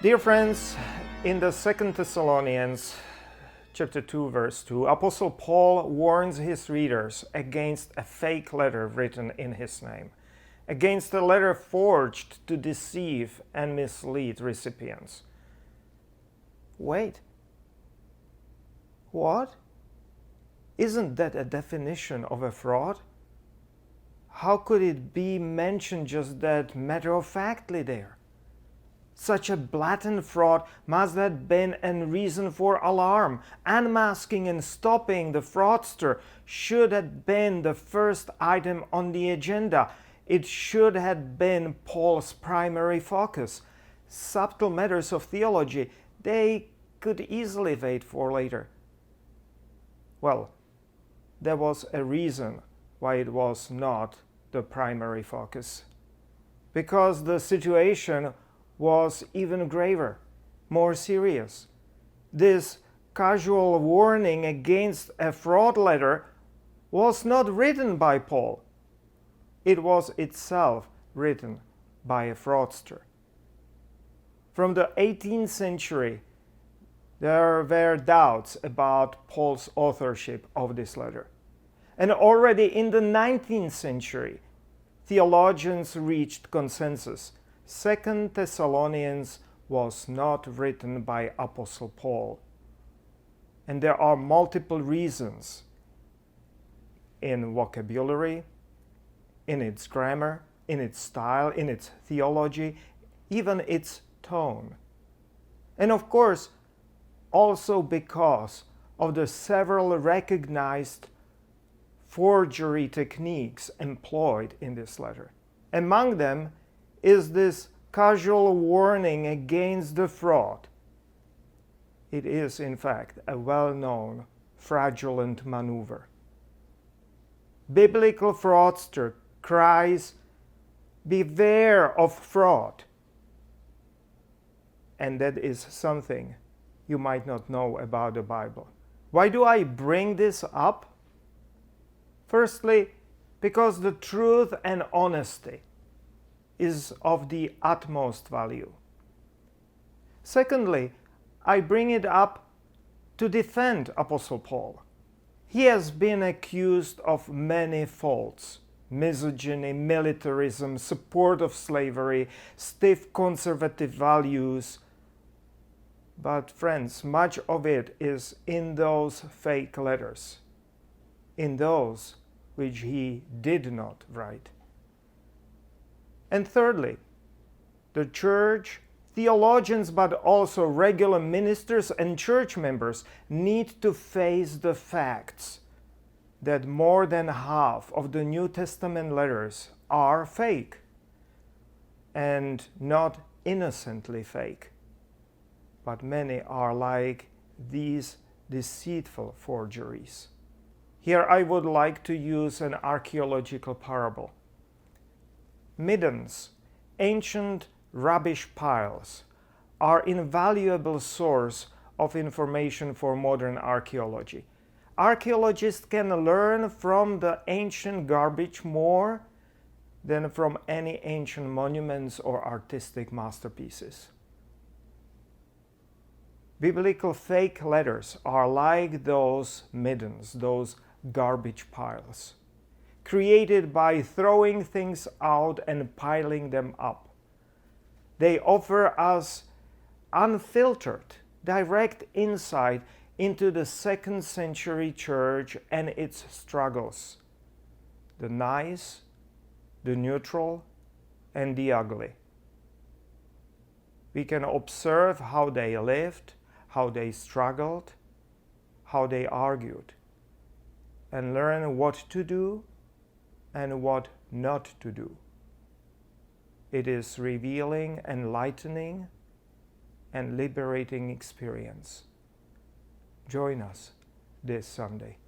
Dear friends, in the 2 Thessalonians chapter 2 verse 2, Apostle Paul warns his readers against a fake letter written in his name, against a letter forged to deceive and mislead recipients. Wait, what? Isn't that a definition of a fraud? How could it be mentioned just that matter-of-factly there? Such a blatant fraud must have been a reason for alarm. Unmasking and stopping the fraudster should have been the first item on the agenda. It should have been Paul's primary focus. Subtle matters of theology, they could easily wait for later. Well, there was a reason why it was not the primary focus. Because the situation was even graver, more serious. This casual warning against a fraud letter was not written by Paul. It was itself written by a fraudster. From the 18th century, there were doubts about Paul's authorship of this letter. And already in the 19th century, theologians reached consensus. 2 Thessalonians was not written by Apostle Paul. And there are multiple reasons in vocabulary, in its grammar, in its style, in its theology, even its tone. And of course, also because of the several recognized forgery techniques employed in this letter. Among them is this casual warning against the fraud. It is, in fact, a well-known fraudulent maneuver. Biblical fraudster cries, "Beware of fraud." And that is something you might not know about the Bible. Why do I bring this up? Firstly, because the truth and honesty is of the utmost value. Secondly, I bring it up to defend Apostle Paul. He has been accused of many faults: misogyny, militarism, support of slavery, stiff conservative values. But friends, much of it is in those fake letters, in those which he did not write. And thirdly, the church, theologians, but also regular ministers and church members need to face the facts that more than half of the New Testament letters are fake, and not innocently fake, but many are like these deceitful forgeries. Here I would like to use an archaeological parable. Middens, ancient rubbish piles, are an invaluable source of information for modern archaeology. Archaeologists can learn from the ancient garbage more than from any ancient monuments or artistic masterpieces. Biblical fake letters are like those middens, those garbage piles, created by throwing things out and piling them up. They offer us unfiltered, direct insight into the 2nd century church and its struggles, the nice, the neutral, and the ugly. We can observe how they lived, how they struggled, how they argued, and learn what to do and what not to do. It is revealing, enlightening, and liberating experience. Join us this Sunday.